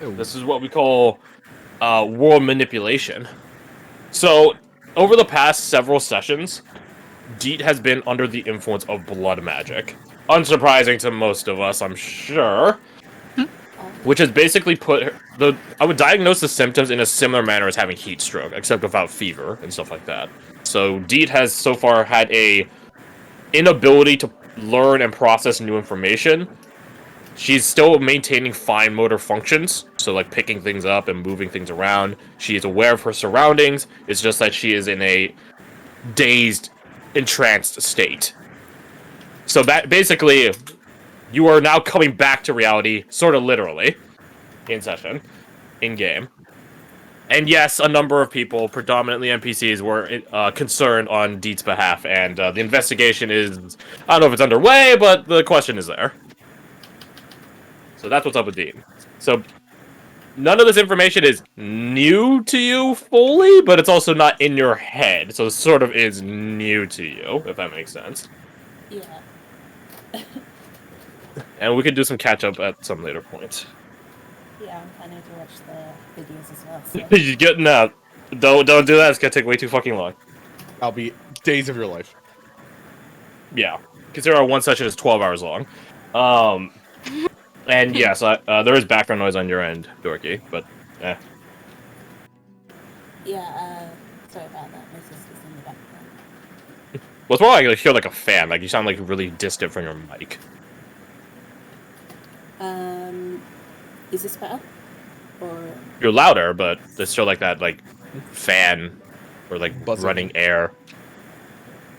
Ooh. This is what we call world manipulation. So, over the past several sessions, Deet has been under the influence of blood magic. Unsurprising to most of us, I'm sure. Which has basically put her, I would diagnose the symptoms in a similar manner as having heat stroke, except without fever and stuff like that. So Deet has so far had a inability to learn and process new information. She's still maintaining fine motor functions, so like picking things up and moving things around. She is aware of her surroundings. It's just that she is in a dazed, entranced state. So that basically, you are now coming back to reality, sort of literally, in session, in game. And yes, a number of people, predominantly NPCs, were concerned on Deet's behalf, and the investigation is, I don't know if it's underway, but the question is there. So that's what's up with Deet. So none of this information is new to you fully, but it's also not in your head, so it sort of is new to you, if that makes sense. Yeah. And we could do some catch-up at some later point. Yeah, I'm planning to watch the videos as well. So. You're getting out. Don't do that, it's gonna take way too fucking long. I'll be days of your life. Yeah. Consider our one session is 12 hours long. And yes, there is background noise on your end, Dorky, but eh. Yeah, sorry about that. My sister's in the background. Well, it's more like you hear like a fan, like you sound like really distant from your mic. Is this better? Or You're louder, but it's still like that, like, fan, or like Buzzing. running air.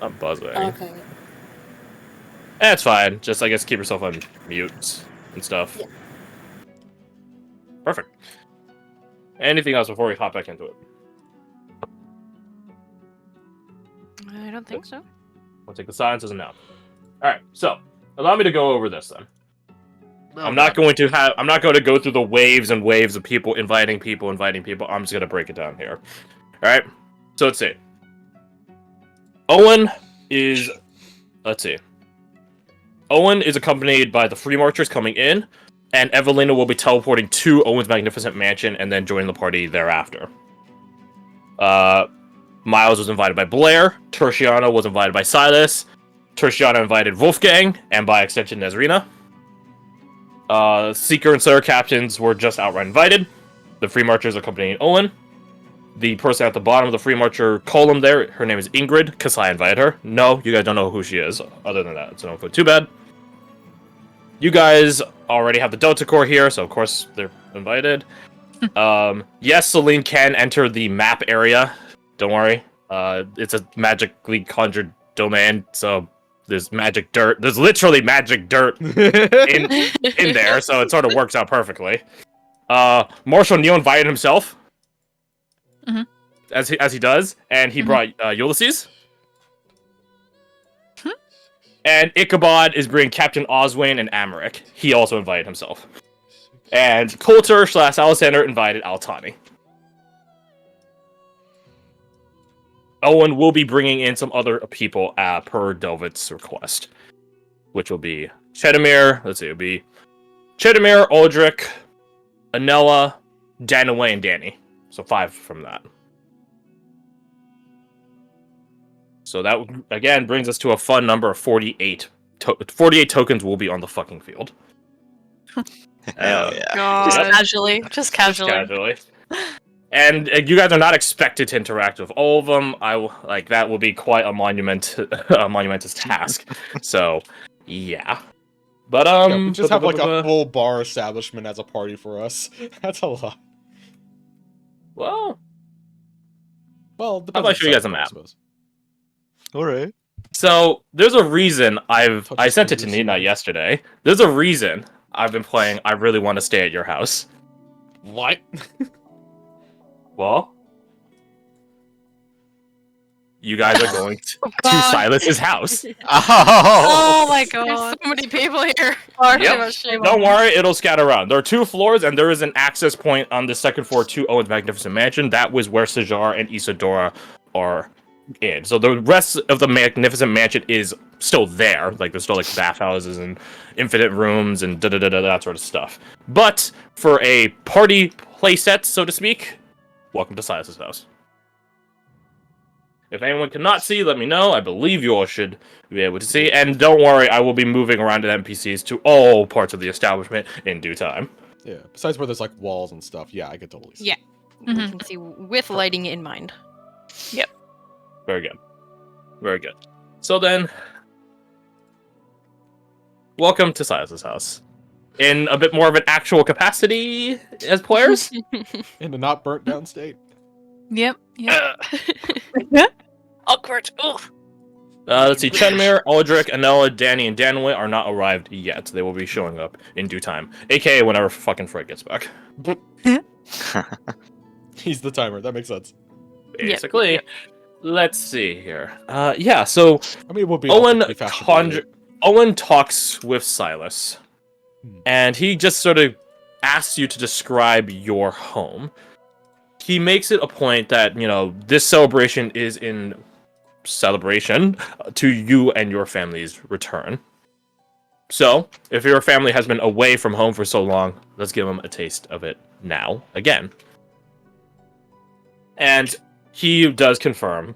Not buzzing. okay. It's fine. Just, I guess, keep yourself on mute and stuff. Yeah. Perfect. Anything else before we hop back into it? I don't think so. We'll take the silence as a no. Alright, so, allow me to go over this then. I'm not going to go through the waves and waves of people inviting people. I'm just going to break it down here. Alright, so let's see. Owen is accompanied by the Free Marchers coming in, and Evelina will be teleporting to Owen's magnificent mansion and then joining the party thereafter. Miles was invited by Blair, Tertiana was invited by Silas, Tertiana invited Wolfgang, and by extension Nezrina. Seeker and Slayer captains were just outright invited. The Free Marchers accompanying Owen. The person at the bottom of the Free Marcher column there, her name is Ingrid, because I invited her. No, you guys don't know who she is, other than that, so don't feel too bad. You guys already have the Delta Corps here, so of course they're invited. Yes, Celine can enter the map area. Don't worry. It's a magically conjured domain, so there's magic dirt. There's literally magic dirt in there, so it sort of works out perfectly. Marshal Neil invited himself, as he does, and he brought Ulysses. And Ichabod is bringing Captain Oswayne and Amaric. He also invited himself. And Coulter / Alexander invited Altani. Owen will be bringing in some other people per Delvit's request, which will be Chedimir. Let's see, it'll be Chedimir, Aldrich, Anella, Danaway, and Danny. So 5 from that. So that, again, brings us to a fun number of 48. 48 tokens will be on the fucking field. Hell yeah. Just casually. Just casually. And you guys are not expected to interact with all of them. That will be quite a monumentous task. So, yeah. But we just have like a full bar establishment as a party for us. That's a lot. Well, how about I show you guys a map? Alright. So there's a reason I sent it to Nina yesterday. There's a reason I've been playing I Really Want to Stay at Your House. What? Well, you guys are going to Silas's house. Oh my god. There's so many people here. Yep. Don't worry, it'll scatter around. There are 2 floors, and there is an access point on the second floor to Owen's magnificent mansion. That was where Sajar and Isadora are in. So the rest of the magnificent mansion is still there. Like there's still like bathhouses and infinite rooms and that sort of stuff. But for a party playset, so to speak, welcome to Silas's house. If anyone cannot see, let me know. I believe you all should be able to see. And don't worry, I will be moving around the NPCs to all parts of the establishment in due time. Yeah. Besides where there's like walls and stuff, yeah, I could totally see. Yeah. We Mhm. can see with lighting in mind. Very good. Very good. So then, welcome to Silas's house. In a bit more of an actual capacity as players. In a not burnt down state. Yep. Yep. Awkward. Ugh. Let's see. Chenmere, Aldrich, Anella, Danny, and Danway are not arrived yet. They will be showing up in due time. AKA whenever fucking Fred gets back. He's the timer. That makes sense. Basically. Yep. Let's see here. Yeah, so I mean, it would be Owen pretty fashionable. Owen talks with Silas, Hmm. and he just sort of asks you to describe your home. He makes it a point that, you know, this celebration is in celebration to you and your family's return. So, if your family has been away from home for so long, let's give them a taste of it now, again. And he does confirm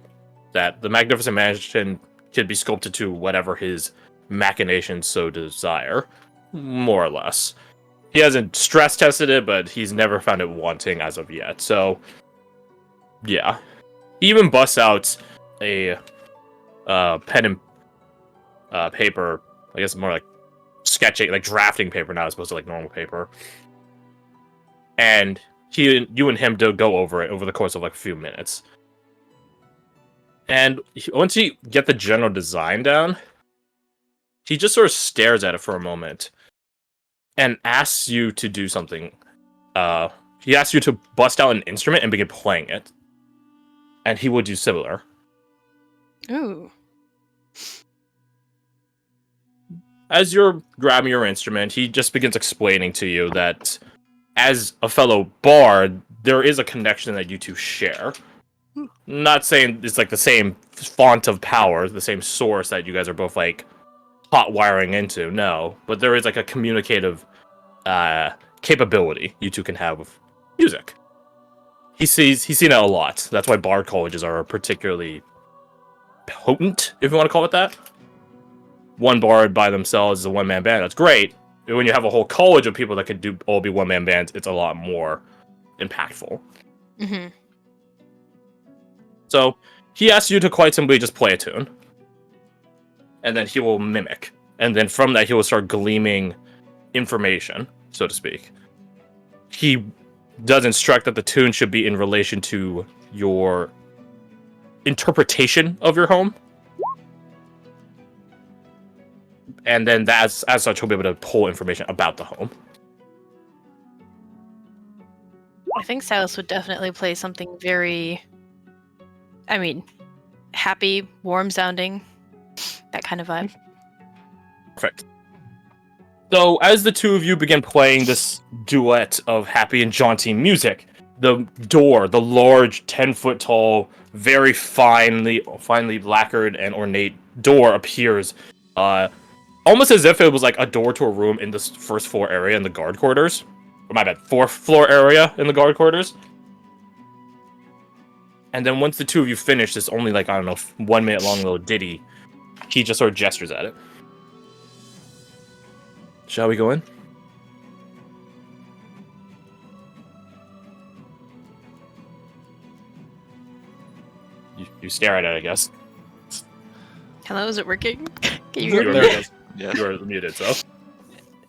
that the Magnificent Mansion can be sculpted to whatever his machinations so desire, more or less. He hasn't stress tested it, but he's never found it wanting as of yet. So, yeah. He even busts out a pen and paper. I guess more like sketching, like drafting paper now as opposed to like normal paper. And you and him do go over it over the course of like a few minutes. And once you get the general design down, he just sort of stares at it for a moment and asks you to do something. He asks you to bust out an instrument and begin playing it. And he will do similar. Ooh. As you're grabbing your instrument, he just begins explaining to you that as a fellow bard, there is a connection that you two share. Not saying it's like the same font of power, the same source that you guys are both like hot wiring into, no. But there is like a communicative capability you two can have with music. He's seen it a lot. That's why bard colleges are particularly potent, if you want to call it that. One bard by themselves is a one-man band. That's great. But when you have a whole college of people that could all be one-man bands, it's a lot more impactful. Mm-hmm. So he asks you to quite simply just play a tune, and then he will mimic, and then from that he will start gleaming information, so to speak. He does instruct that the tune should be in relation to your interpretation of your home. And then as such, he'll be able to pull information about the home. I think Silas would definitely play something very, happy, warm sounding, that kind of vibe. Perfect. So, as the two of you begin playing this duet of happy and jaunty music, the door, the large 10-foot tall, very finely lacquered and ornate door appears, almost as if it was like a door to a room in this first floor area in the guard quarters. Or my bad, fourth floor area in the guard quarters. And then once the two of you finish this only like, 1 minute long little ditty, he just sort of gestures at it. Shall we go in? You stare at it, I guess. Hello, is it working? Can you There hear it me? is. Yeah. You are muted, so.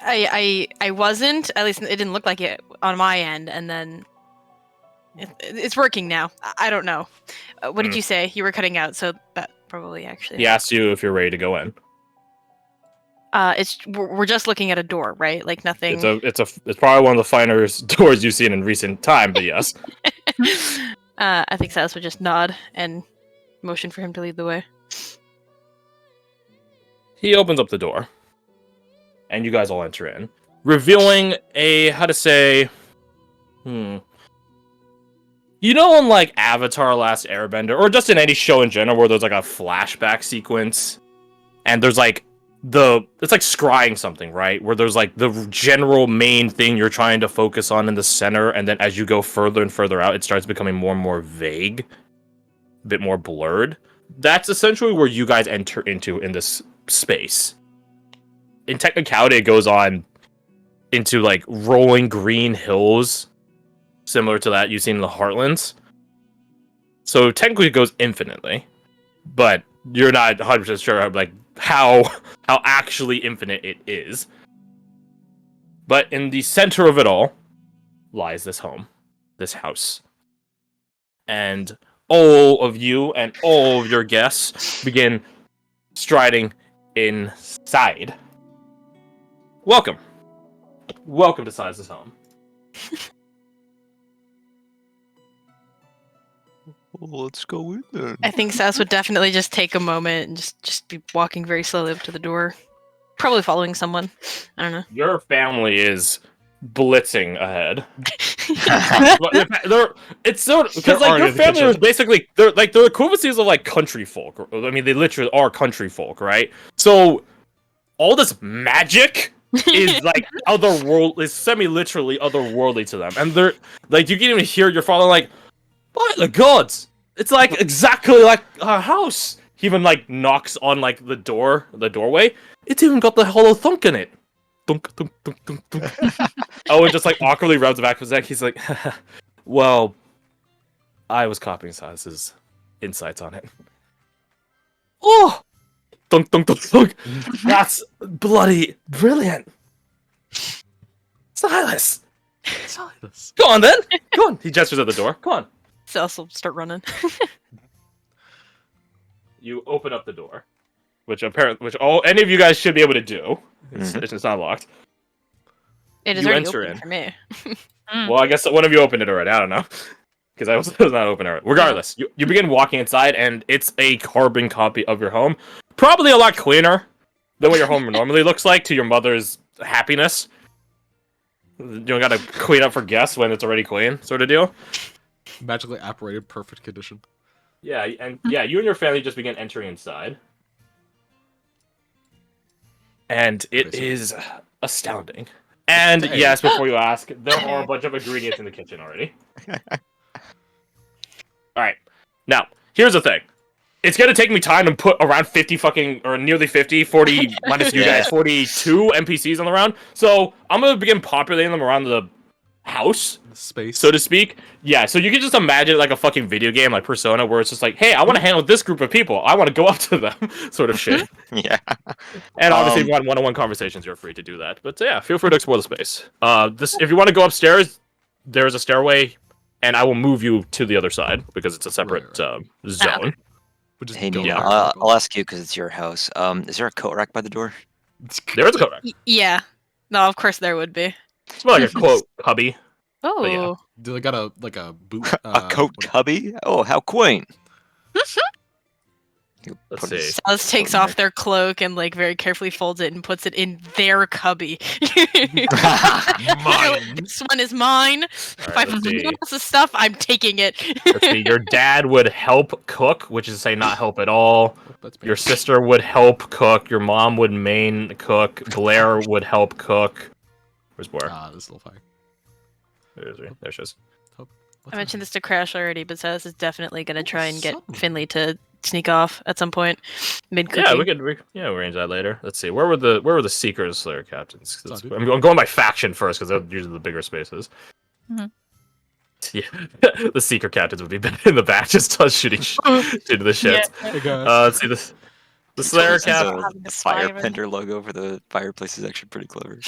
I wasn't. At least it didn't look like it on my end, and then it's working now. I don't know. What did you say? You were cutting out, so that probably actually. He asks you if you're ready to go in. We're just looking at a door, right? Like nothing. It's probably one of the finest doors you've seen in recent time, but yes. I think Silas would just nod and motion for him to lead the way. He opens up the door, and you guys all enter in, revealing a, you You know, in like Avatar: Last Airbender, or just in any show in general, where there's like a flashback sequence, and there's like it's like scrying something, right? Where there's like the general main thing you're trying to focus on in the center, and then as you go further and further out, it starts becoming more and more vague, a bit more blurred. That's essentially where you guys enter into in this space. In technicality, it goes on into like rolling green hills, similar to that you've seen in the Heartlands. So technically, it goes infinitely, but you're not 100% sure like how actually infinite it is. But in the center of it all lies this home, this house, and all of you and all of your guests begin striding inside. Welcome to Size's home. Well, let's go in then. I think Sass would definitely just take a moment and just be walking very slowly up to the door. Probably following someone. I don't know. Your family is blitzing ahead. It's so because like your family is basically they're equivalencies of like country folk. I mean, they literally are country folk, right? So all this magic is like is semi-literally otherworldly to them, and they're like you can even hear your father like, by the gods, it's like exactly like our house. He even like knocks on like the doorway. It's even got the hollow thunk in it. Thunk, thunk, thunk, thunk, thunk. Owen just like awkwardly rubs the back of his neck. He's like, well, I was copying Silas's insights on it. Oh, thunk, thunk, thunk, thunk. That's bloody brilliant. Silas. Go on then. Go on. He gestures at the door. Go on. Sass will start running. You open up the door, which any of you guys should be able to do. It's not locked. It is You already enter open in. for me. Well, I guess one of you opened it already. I don't know. Because I was not open already. Regardless, you begin walking inside, and it's a carbon copy of your home. Probably a lot cleaner than what your home normally looks like, to your mother's happiness. You don't gotta clean up for guests when it's already clean, sort of deal. Magically apparated, perfect condition. Yeah, and you and your family just begin entering inside. And it is astounding. And Dang. yes, before you ask, there are a bunch of ingredients in the kitchen already. Alright. Now, here's the thing. It's gonna take me time to put around 50 or nearly 50, 40, minus you guys, 42 NPCs on the round. So, I'm gonna begin populating them around the house, Space, so to speak. Yeah, so you can just imagine like a fucking video game like Persona, where it's just like, hey, I want to handle this group of people. I want to go up to them, sort of shit. Yeah. And obviously, if you want one-on-one conversations, you're free to do that. But yeah, feel free to explore the space. If you want to go upstairs, there's a stairway, and I will move you to the other side because it's a separate zone. We'll just Hey, go Nina, back. I'll ask you because it's your house. Is there a coat rack by the door? There is a coat rack. Yeah. No, of course there would be. It's more like a quote cubby. Oh. yeah. Do they got a boot? A coat cubby? Oh, how quaint. You Let's put his see. Salas takes coat in off their cloak and like very carefully folds it and puts it in their cubby. Mine. This one is mine. If I Alright, let's find see. anyone else's stuff, I'm taking it. Let's see. Your dad would help cook, which is to say not help at all. That's me. Your sister would help cook. Your mom would main cook. Blair would help cook. Where's Blair? This is a little fire. There she is. I mentioned this to Crash already, but Salas is definitely going to try and get something. Finley to sneak off at some point mid cooking. Yeah, we could arrange that later. Let's see. Where were the Seekers Slayer captains? Oh, dude. I'm going by faction first because they're usually the bigger spaces. Mhm. Yeah, the Seeker captains would be in the back, just shooting the shit. Hey guys. Let's see this. The Slayer This is cap. the Firebender logo for the fireplace is actually pretty clever.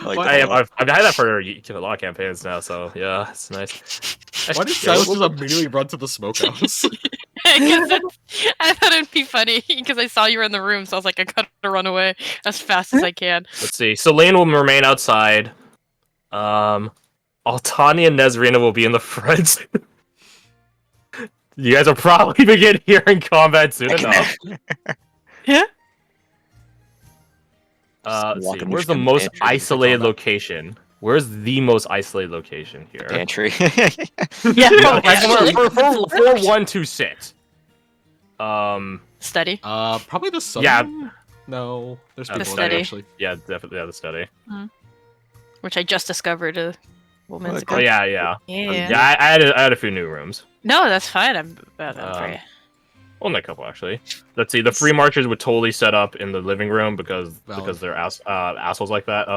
Like Why- that a lot. I've had that for a lot of campaigns now, so yeah, it's nice. Why did Silas just immediately run to the smokehouse? I thought it'd be funny because I saw you were in the room, so I was like, I gotta run away as fast as I can. Let's see. Selene will remain outside. Altani and Nezrina will be in the front. You guys will probably begin hearing combat soon enough. Yeah. Let's see. Walking Where's the through most pantry, isolated combat. location Where's the most isolated location here? Pantry. Yeah. Yeah, Actually. for 1 to sit. Study. Probably the sun. Yeah. No, there's The people in study. there actually. Yeah, definitely the study. Which I just discovered a moment ago. Oh yeah, yeah. Yeah. Yeah, I had a few new rooms. No, that's fine. I'm for you. Only a couple actually. Let's see. The free marchers would totally set up in the living room because they're assholes like that.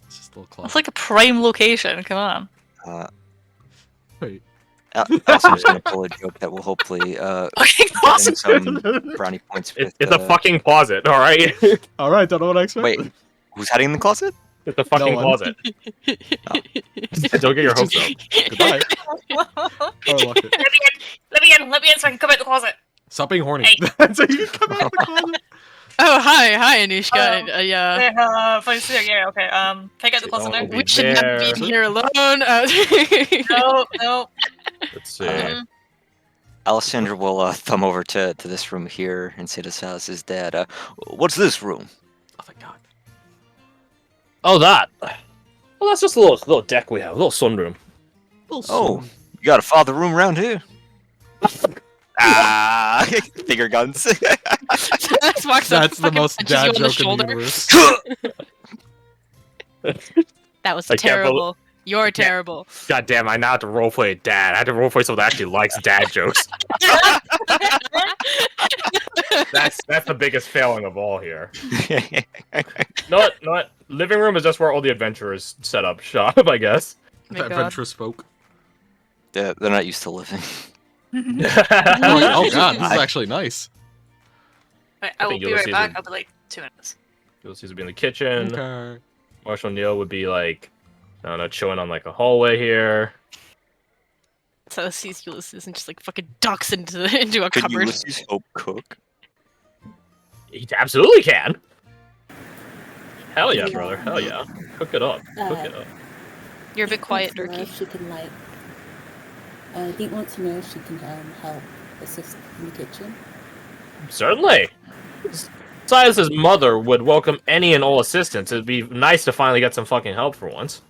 It's just a little It's closet. like a prime location. Come on. Wait. Allison's gonna pull a joke that will hopefully Okay, get him some brownie points with. It's a fucking closet, all right. All right, don't know what I expect. Wait, who's hiding in the closet? It's a fucking one. closet. Don't get your hopes up. Goodbye. Oh, lock it. Let me in so I can come out the closet. Stop being horny. Hey. So you can come out of the closet. Oh, hi, Anishka. Yeah. Yeah, fine, so, yeah, okay. Take out the closet there. Don't We should not be there. in here alone. No. Let's see. Alessandra will thumb over to this room here and say to Salaz's dad, "What's this room?" Oh my god. Oh, that. Well, that's just a little deck we have, a little sunroom. Oh, you got a father room around here? Ah, finger guns. That's the most dad joke in the universe. That was I can't terrible. You're terrible. God damn, I now have to roleplay dad. I have to roleplay someone that actually likes dad jokes. That's the biggest failing of all here. No, living room is just where all the adventurers set up shop, I guess. Oh my God. Adventurous folk. They're not used to living. Oh god, this is actually nice. Right, I will think be you'll right see back. the- I'll be like 2 minutes. Ulysses would be in the kitchen. Okay. Marshall Neal would be like, I don't know, chilling on like a hallway here. So sees Ulysses and just like fucking ducks into a Could cupboard. Ulysses Hope cook? He absolutely can. Hell yeah, brother. Hell yeah. Cook it up. Cook it up. You're a bit quiet, If Durkee. she can like. Deep wants to know if she can help assist in the kitchen. Certainly. Silas's mother would welcome any and all assistance. It'd be nice to finally get some fucking help for once.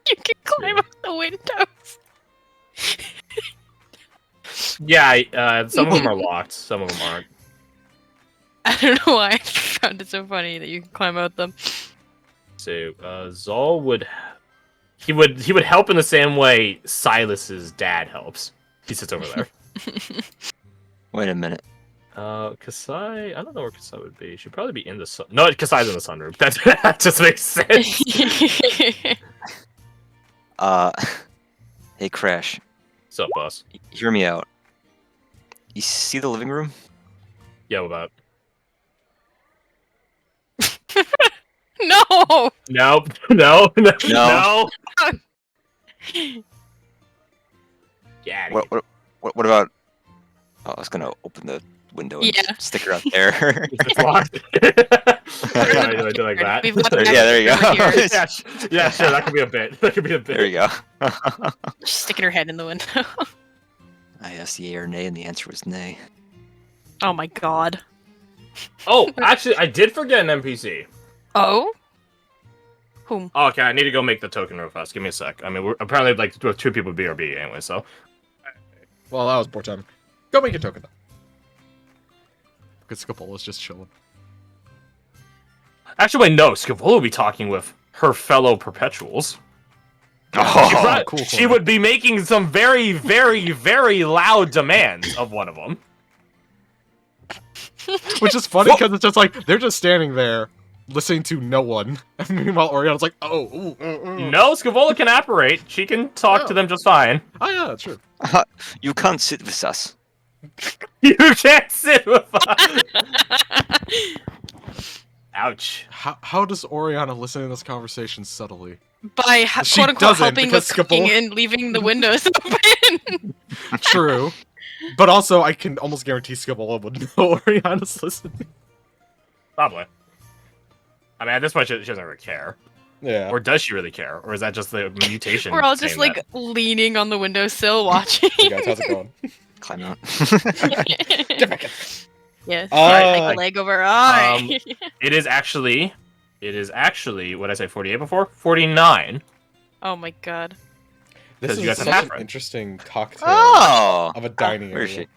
You can climb up the windows. Yeah, some of them are locked. Some of them aren't. I don't know why I found it so funny that you can climb out them. So, Zol would... He would help in the same way Silas's dad helps. He sits over there. Wait a minute. Kasai... I don't know where Kasai would be. She'd probably be in the sun... No, Kasai's in the sunroom. That just makes sense. Hey Crash, What's up, boss? hear me out. You see the living room? Yeah, what about? No! Nope. No. No. No. Yeah. What about? Oh, I was gonna open the window and Yeah. stick her out there. It's locked. I do like that. We've got the Yeah, there you over go. here. Yeah, sure. That could be a bit. That could be a bit. There you go. She's sticking her head in the window. I asked yay or nay, and the answer was nay. Oh my god. Oh, actually, I did forget an NPC. Oh? Whom? Oh, okay, I need to go make the token real fast. Give me a sec. I mean, we're apparently like two people BRB anyway, so. Well, that was poor timing. Go make your token though. Because Scapola's just chilling. Actually, wait, no. Scavola will be talking with her fellow perpetuals. Oh, cool. She would be making some very, very, very loud demands of one of them. Which is funny because it's just like they're just standing there listening to no one. And meanwhile, Oriana's like, oh. No, Scavola can apparate. She can talk to them just fine. Oh yeah, that's true. You can't sit with us. You can't sit with us. Ouch. How does Oriana listen to this conversation subtly? By She quote unquote doesn't, helping with because cooking Scapola- and leaving the windows open. True. But also, I can almost guarantee Scapola would know Oriana's listening. Probably. I mean, at this point, she doesn't really care. Yeah. Or does she really care? Or is that just the mutation? We're all just saying like leaning on the windowsill watching. Hey guys, how's it going? Climb out. Get back in. Yeah. Oh. Like a leg over. Alright. It is actually, what did I say, 48 before? 49. Oh my god. This 'Cause is you guys have such an Hafren. interesting cocktail Oh! of a dining Where is area.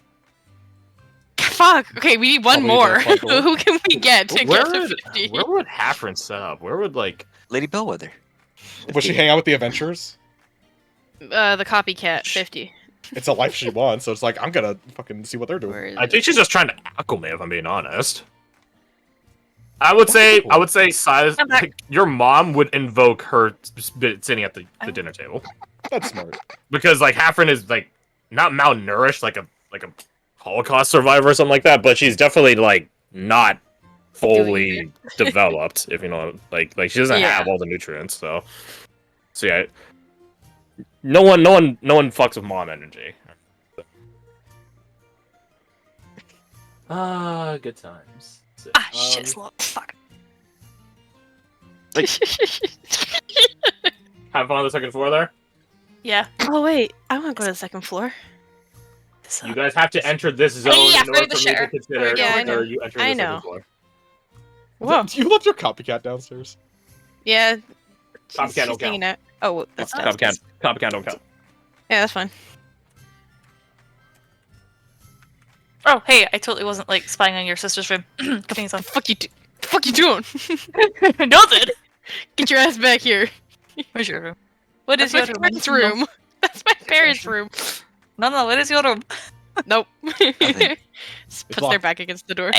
Oh, fuck. Okay, we need one Probably more. the front door. Who can we get to Where get to would 50? where would Hafren set up? Where would like Lady Bellwether. Would she hang out with the adventurers? The copycat 50. It's a life she wants, so it's like, I'm gonna fucking see what they're doing. Where is I it? think she's just trying to acclimate, if I'm being honest. I would say Silas, I'm back. like, your mom would invoke her sitting at the dinner table. That's smart. Because like Hafren is like not malnourished like a Holocaust survivor or something like that, but she's definitely like not fully developed, if you know, like she doesn't Yeah. have all the nutrients. So yeah, no one fucks with mom energy. Good times. Ah, shit, slot. Fuck. Have fun on the second floor there. Yeah. Oh wait, I want to go to the second floor. You guys have to enter this zone yeah, in order the for me share. to consider Yeah, I know. you enter I the know. second floor. Whoa. You left your copycat downstairs. Yeah. Copycat She's don't count. hanging out. Oh, that's Copycat don't count. Yeah, that's fine. Oh, hey, I totally wasn't like spying on your sister's room. Things on. Fuck you. Fuck you doing? Noted. Get your ass back here. Where's your room? What That's is my your room? parents' room. That's my parents' room. No, what is your room? Nope. Nothing. Just puts their locked. back against the door.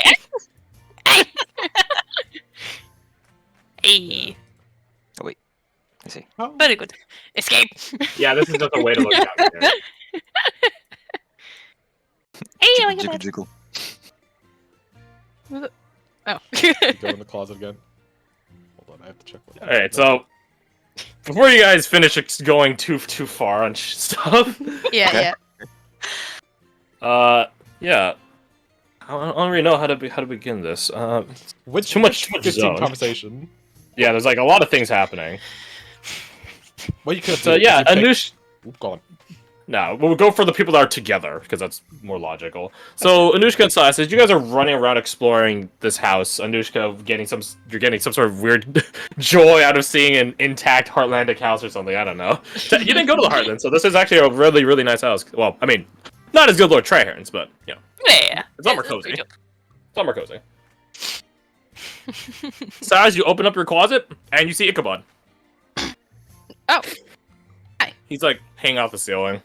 Hey, I see. very good. Escape. Yeah, this is just a way to look at it. Hey, Jiggle, look at jiggle, that. jiggle. Oh. Go in the closet again. Hold on, I have to check. What Alright, so before you guys finish going too far on stuff, Yeah, Okay. yeah. yeah, I don't really know how to begin this. Which Too much 15 zone. conversation. Yeah, there's like a lot of things happening. Well, you could. So yeah, Anush. Go on. No, we'll go for the people that are together because that's more logical. So Anushka and Sai says you guys are running around exploring this house. Anushka you're getting some sort of weird joy out of seeing an intact Heartlandic house or something. I don't know. You didn't go to the Heartland, so this is actually a really really nice house. Well, I mean, not as good Lord Trehern's, but you know, Yeah, it's a lot more cozy. It's a lot more cozy. Sai, you open up your closet and you see Ichabod. Oh. He's like hanging off the ceiling.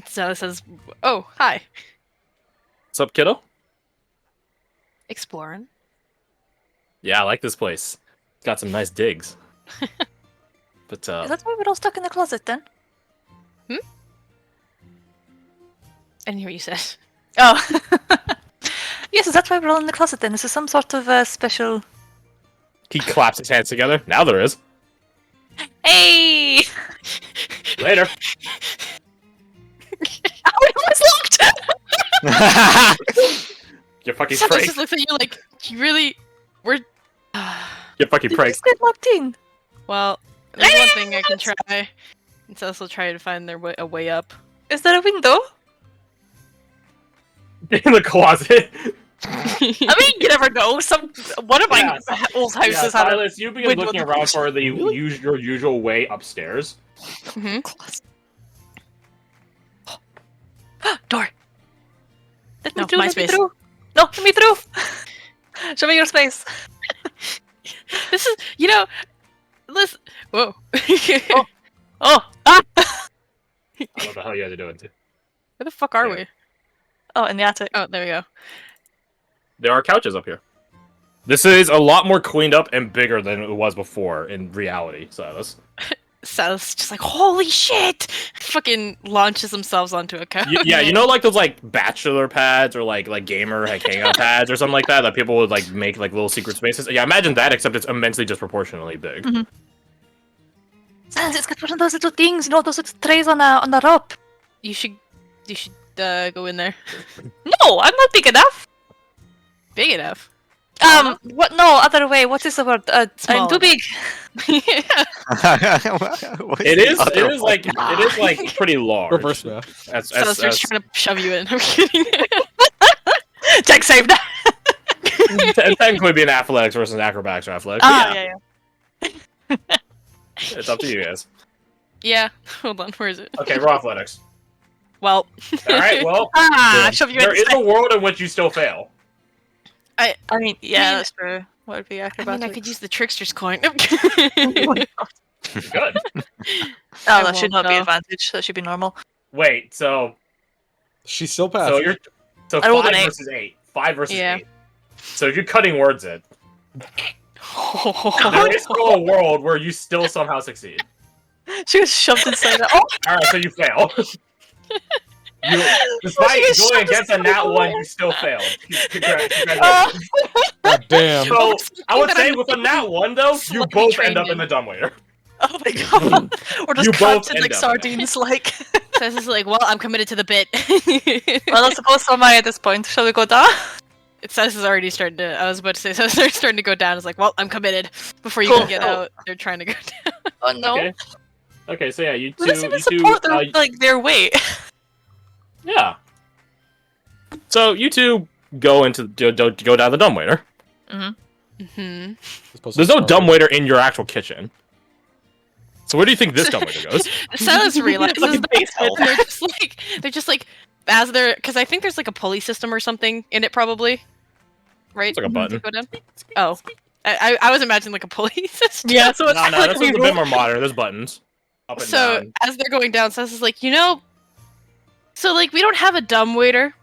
So it says, "Oh, hi, What's up, kiddo? exploring." Yeah, I like this place. It's got some nice digs. But Is that why we're all stuck in the closet then? I didn't hear what you said. Oh. Yes, that's why we're all in the closet then. This is some sort of special. he claps his hands together. Now there is. Hey! Later. Oh, it was locked! You fucking Someone prank. just looks at you like, "You really? We're." You fucking Did you prank. just get locked in? Well, there's one thing I can try. It's also try to find a way up. Is there a window? In the closet. I mean, you never know. One of my Yeah. old Yeah, houses had a Silas, you begin window looking in the around for your usual way upstairs. hmm door. Let me No, through. my Let me space. through. No, let me through. Show me your space. This is, listen. Whoa. Oh, ah! I don't know what the hell you guys are doing. Where the fuck are Yeah. we? Oh, in the attic. Oh, there we go. There are couches up here. This is a lot more cleaned up and bigger than it was before in reality, Silas. Sal's just like, holy shit! Fucking launches themselves onto a couch. Yeah, you know, like those like bachelor pads or like gamer like hangout pads or something like that people would like make like little secret spaces. Yeah, imagine that, except it's immensely disproportionately big. Mhm. Sans, it's got one of those little things, those little trays on a rope. You should go in there. No, I'm not big enough. Big enough. What? No, other way. What is the word? I'm Smaller. too big. It is like pretty large. Reverse math. As, So I was just trying to shove you in. I'm kidding. Jack saved that. technically be an athletics versus an acrobatics or athletics. Ah, but yeah. it's up to you guys. Yeah. Hold on. Where is it? Okay, raw athletics. Well. All right. Well, Ah, shove you in. there is a world in which you still fail. I mean, yeah, mean- that's true. What would be I acrobatics? mean, I could use the trickster's coin. Good. Oh, I that should won't, not be though. advantage. That should be normal. Wait. So She still passed. so I rolled an 5 8. versus 8. 5 versus Yeah. 8. So if you're cutting words in, Oh. there is still a world where you still somehow succeed. She was shoved inside it. Oh, All right, so you fail. Despite gets going shoved against a inside nat the one, wall. you still failed. Congratulations. God damn. So I would that say I'm with a nat one though, you slightly both trained end up in. in the dumbwaiter. oh my god. We're just You both cramped in end like up. sardines, like. So this is like, well, I'm committed to the bit. Well, I suppose so am I at this point. Shall we go down? It says it's already starting to. I was about to say, so it's starting to go down. It's like, well, I'm committed. Before you Cool. can get out, they're trying to go down. Oh no. Okay. Okay, so yeah, you two, Let's even you two, support their, like, their weight. yeah. So you two go go down the dumbwaiter. Hmm. There's no dumbwaiter in your actual kitchen. So where do you think this dumbwaiter goes? Silas realizes Like a that, baseball. and they're just like, as they're, because I think there's like a pulley system or something in it, probably. Right? It's like a button. To go down? Oh, I was imagining like a pulley system. Yeah, so it's No, like this one's a bit more modern. There's buttons. Up and So down. as they're going down, Silas is like, so like we don't have a dumbwaiter,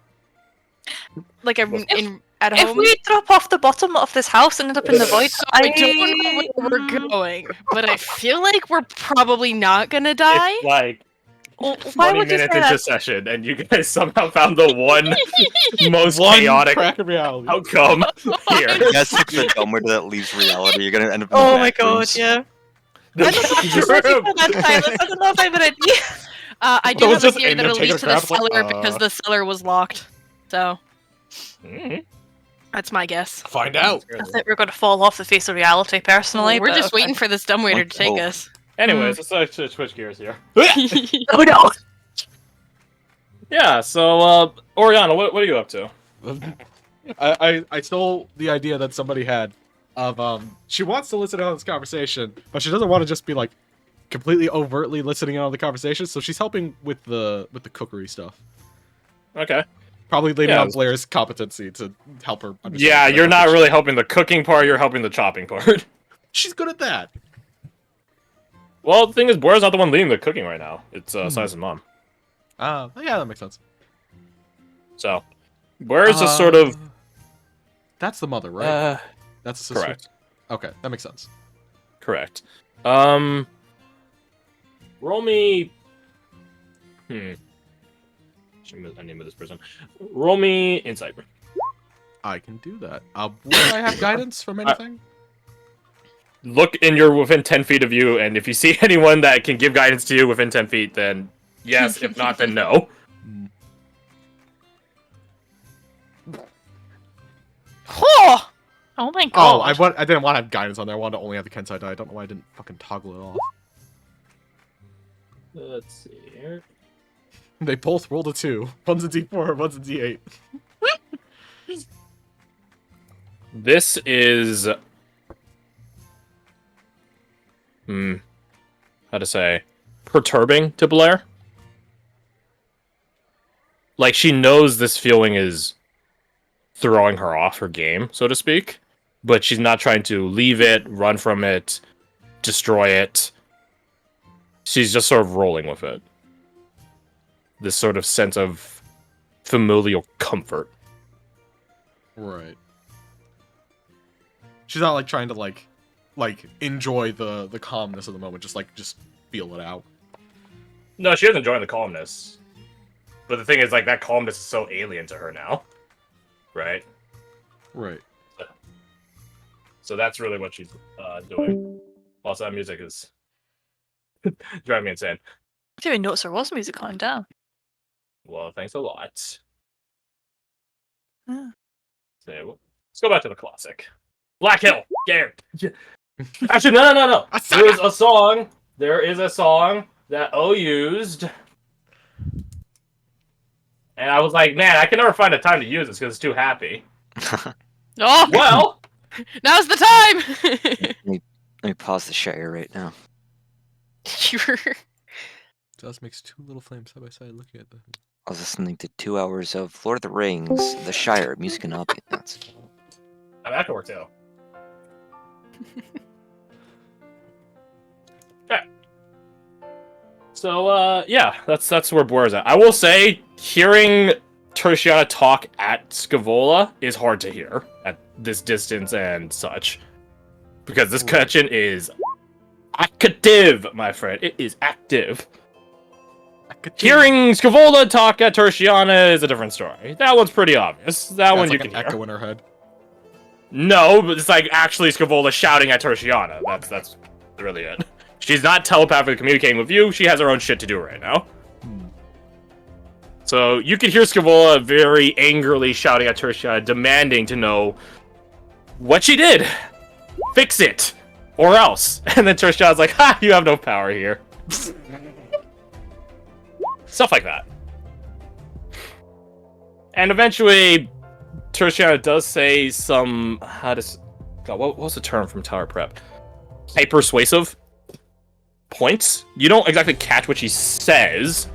like at If home. we drop off the bottom of this house and end up in the void, So I don't know where we're going, but I feel like we're probably not gonna die. It's like Well, why 20 would you minutes say into that? session, and you guys somehow found the one most One chaotic crack of reality. outcome here. That's like the dumbwaiter that leaves reality. You're gonna end up in Oh the my back god, rooms. yeah. I don't know if you're ready for that, Silas. I don't know if I'm ready. I do So have it's a just theory aiming that to it'll take lead a to the crap, like, cellar because the cellar was locked. So Mhm. that's my guess. Find out. I think we're going to fall off the face of reality, personally. We're but just okay. waiting for this dumbwaiter to take Oh. us. Anyways, let's switch gears here. Oh no! Yeah, so Oriana, what are you up to? I stole the idea that somebody had of she wants to listen in on this conversation, but she doesn't want to just be like completely overtly listening in on the conversation, so she's helping with the cookery stuff. Okay. Probably leaning Yeah. on Blair's competency to help her understand. Yeah, the you're not conversation. really helping the cooking part, you're helping the chopping part. She's good at that. Well, the thing is, Blair's not the one leading the cooking right now. It's Silas' mom. Yeah, that makes sense. So, Blair's just sort of... That's the mother, right? That's the sister. Correct. Okay, that makes sense. Correct. Roll me... I name of this person. Roll me insight. I can do that. Would I have guidance from anything? Look, and you're within 10 feet of you, and if you see anyone that can give guidance to you within 10 feet, then yes. If not, then no. Oh! Oh my Oh, god. I didn't want to have guidance on there. I wanted to only have the Kensai die. I don't know why I didn't fucking toggle it off. Let's see here. They both rolled a 2. One's a D4, one's a D8. This is... how to say? Perturbing to Blair. Like, she knows this feeling is throwing her off her game, so to speak. But she's not trying to leave it, run from it, destroy it. She's just sort of rolling with it. This sort of sense of familial comfort. Right. She's not like trying to like enjoy the calmness of the moment, just feel it out. No, she doesn't enjoy the calmness. But the thing is, like, that calmness is so alien to her now. Right? Right. So that's really what she's doing. Also, that music is driving me insane. I didn't even notice there was music on down. Well, thanks a lot. Yeah. Let's go back to the classic. Black Hill. Yeah. Actually, no. There is a song that O used. And I was like, man, I can never find a time to use this because it's too happy. Oh, Well, now's the time. Let me pause the share right now. Dust makes two little flames side by side looking at them. I was listening to 2 hours of Lord of the Rings, The Shire, music and ambience. that can work too. Okay. So, yeah, that's where Bora's at. I will say, hearing Tertiana talk at Scaevola is hard to hear at this distance and such. Because this connection is active, my friend. It is active. Hearing Scaevola talk at Tertiana is a different story. That one's pretty obvious. That one It's you like can an hear. echo in her head. No, but it's like actually Scaevola shouting at Tertiana. That's really it. She's not telepathically communicating with you. She has her own shit to do right now. So you can hear Scaevola very angrily shouting at Tertiana, demanding to know what she did. Fix it, or else. And then Tertiana's like, "Ha! You have no power here." Stuff like that. And eventually, Tertiana does say some... what was the term from Tower Prep? Hyper-persuasive points. You don't exactly catch what she says.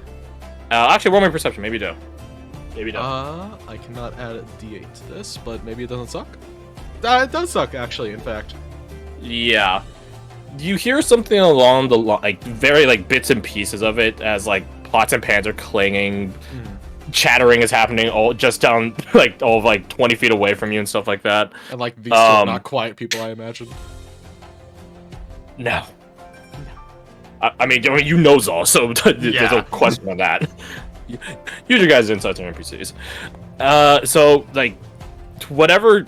Actually, roll my perception. Maybe you do. Maybe you don't. I cannot add a D8 to this, but maybe it doesn't suck. It does suck, actually, in fact. Yeah. You hear something along the very bits and pieces of it as pots and pans are clanging, chattering is happening all just down 20 feet away from you and stuff like that. And these two are not quiet people, I imagine. No. I mean, you know Zal, so there's no question on that. Use your guys' insights on NPCs. So whatever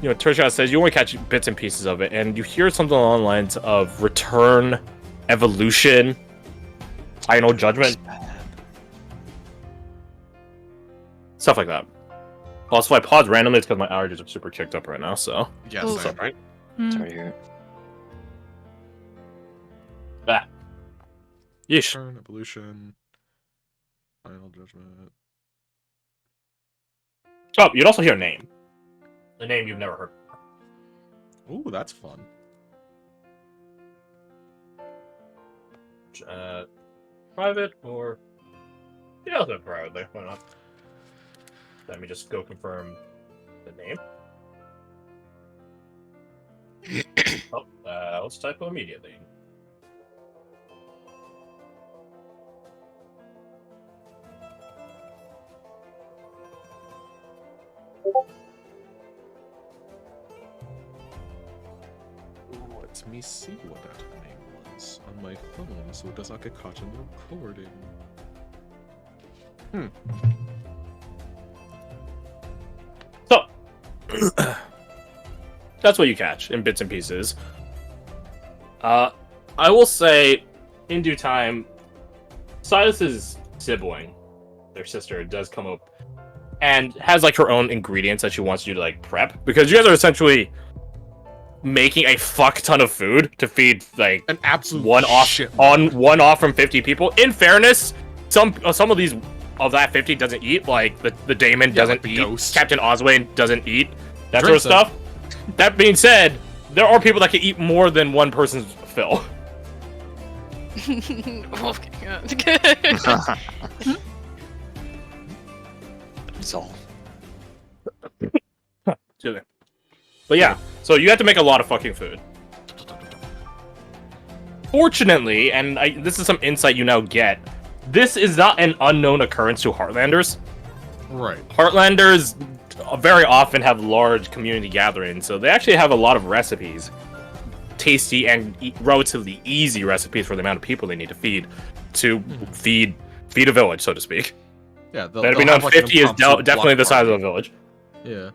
Tertiana says, you only catch bits and pieces of it, and you hear something along the lines of return, evolution, final judgment, stuff like that. Also, if I pause randomly, it's because my allergies are super kicked up right now. So Yes, Ooh. what's up, right? Sorry to hear it. Yeesh. Turn, evolution, final judgment. Oh, you'd also hear a name. A name you've never heard before. Ooh, that's fun. Private or... Yeah, I'll do it privately. Why not? Let me just go confirm the name. Let's typo immediately. Let me see what that name was on my phone so it does not get caught in the recording. So, that's what you catch in bits and pieces. I will say, in due time, Silas's sibling, their sister, does come up and has her own ingredients that she wants you to prep, because you guys are essentially making a fuck ton of food to feed An absolute one off shit. one off from 50 people. In fairness, some of these of that 50 doesn't eat, the Daemon doesn't the eat, ghost. Captain Oswayne doesn't eat, that Drinks sort of stuff. That being said, there are people that can eat more than one person's fill. Zal. Excuse me. But yeah, so you have to make a lot of fucking food. Fortunately, and this is some insight you now get, this is not an unknown occurrence to Heartlanders. Right. Heartlanders very often have large community gatherings, so they actually have a lot of recipes. Tasty and relatively easy recipes for the amount of people they need to feed feed a village, so to speak. Yeah, Better be known, 50 is definitely the size of a village. Yeah.